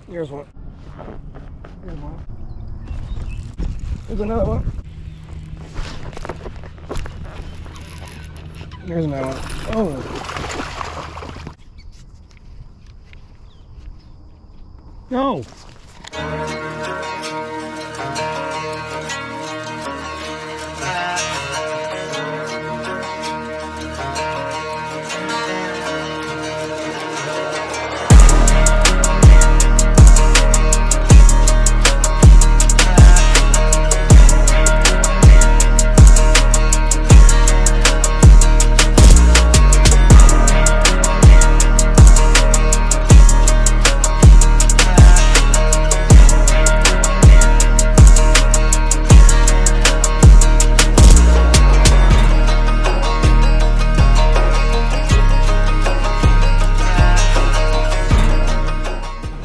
Here's one. Here's one. Here's another one. Here's another one. Oh. No.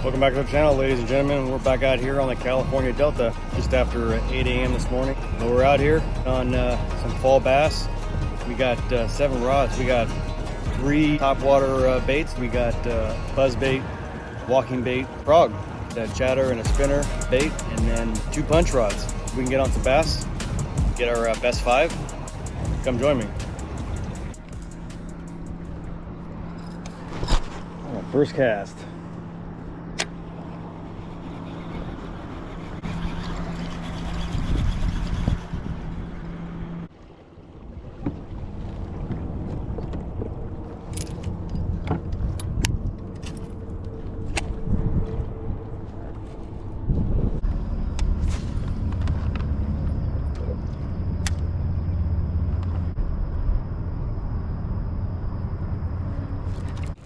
Welcome back to the channel, ladies and gentlemen. We're back out here on the California Delta just after 8 a.m. this morning. But we're out here on some fall bass. We got 7 rods. We got 3 topwater baits. We got buzz bait, walking bait, frog, a chatter and a spinner bait, and then 2 punch rods. If we can get on some bass, get our best 5, come join me. First cast.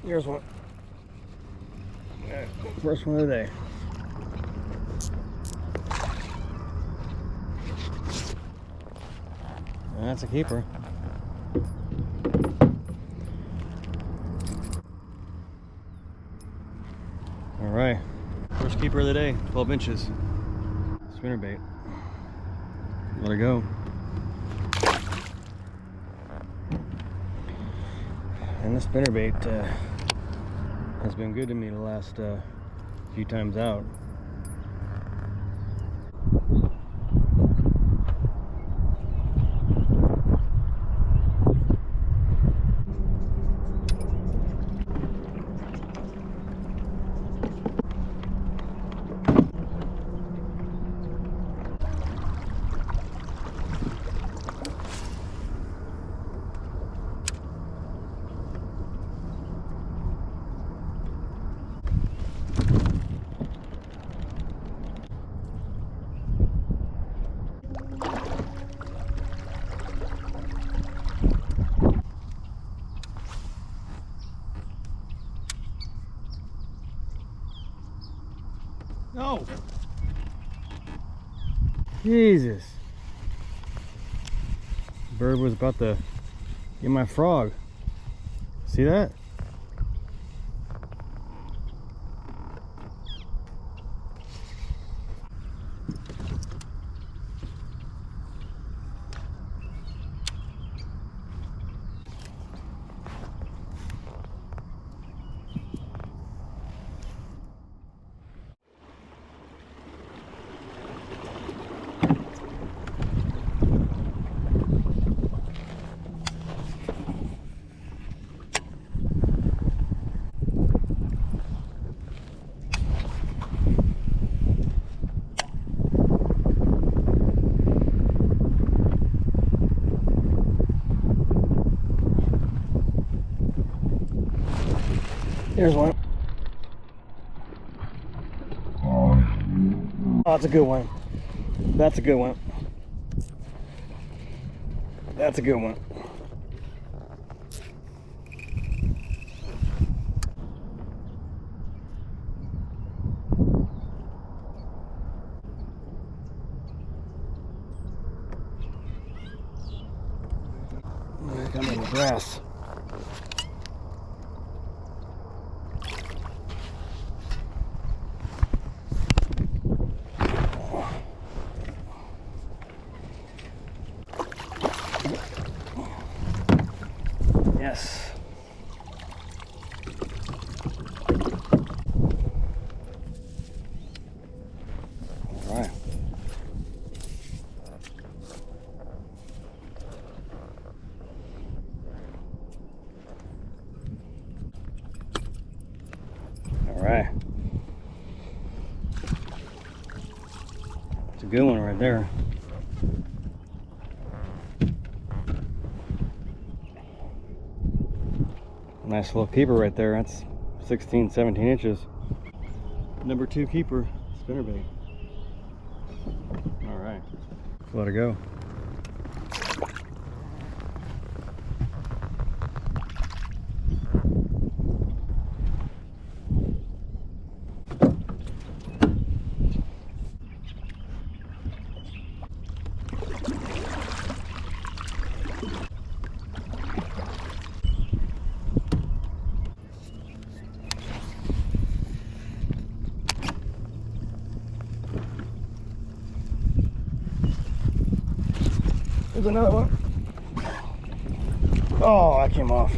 Here's one. First one of the day. That's a keeper. All right. First keeper of the day, 12 inches. Spinner bait. Let her go. And the spinner bait has been good to me the last few times out. No! Jesus! Bird was about to get my frog. See that? Here's one. Oh, that's a good one. That's a good one. That's a good one. Come in the grass. Yes. right. It's a good one right there. Nice little keeper right there. That's 16, 17 inches. Number 2 keeper, spinnerbait. All right, let her go. There's another one. Oh, that came off.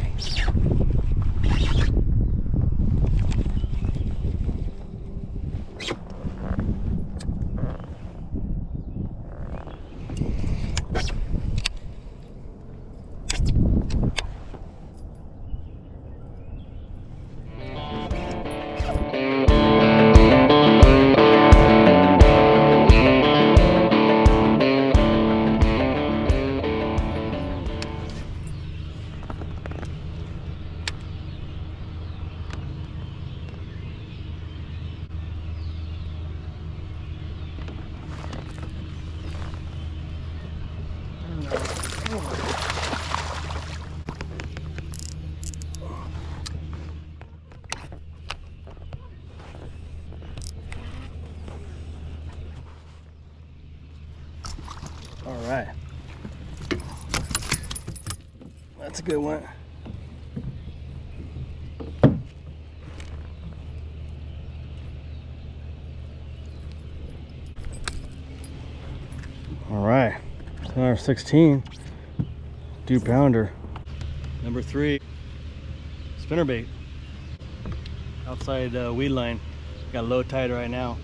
All right, that's a good one. All right, 16, 2-pounder. Number 3, spinnerbait. Outside weed line. Got low tide right now.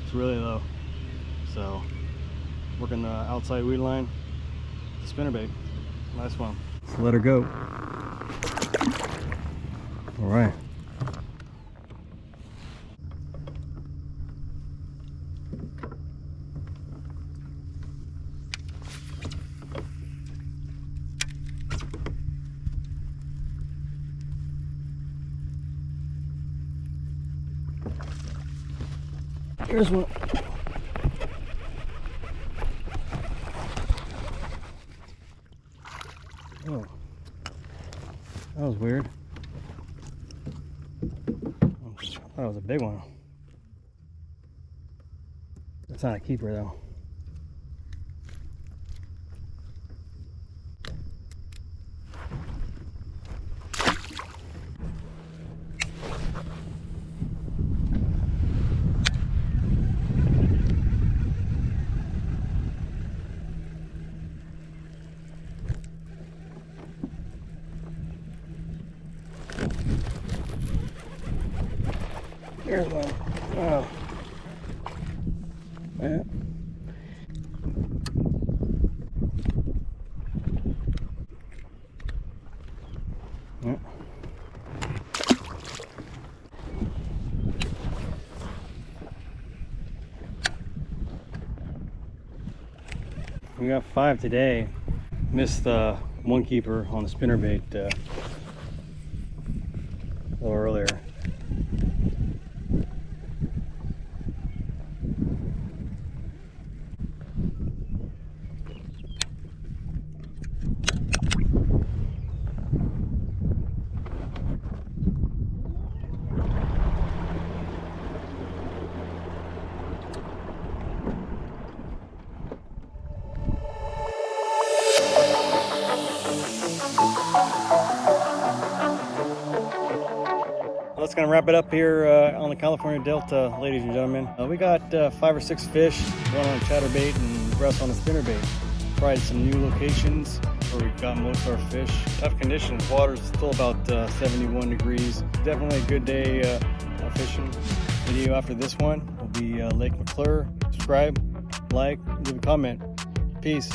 It's really low. So working the outside weed line, the spinnerbait. Nice one. Let's let her go. All right. Here's one. Oh, that was weird. I thought it was a big one. It's not a keeper though. Here's one. Oh. Yeah. Yeah. We got 5 today. Missed one keeper on the spinnerbait a little earlier. That's going to wrap it up here on the California Delta, ladies and gentlemen. We got 5 or 6 fish, one on chatterbait and the rest on the spinnerbait. Tried some new locations where we got most of our fish. Tough conditions, water's still about 71 degrees. Definitely a good day fishing. Video after this one will be Lake McClure. Subscribe, like, leave a comment. Peace.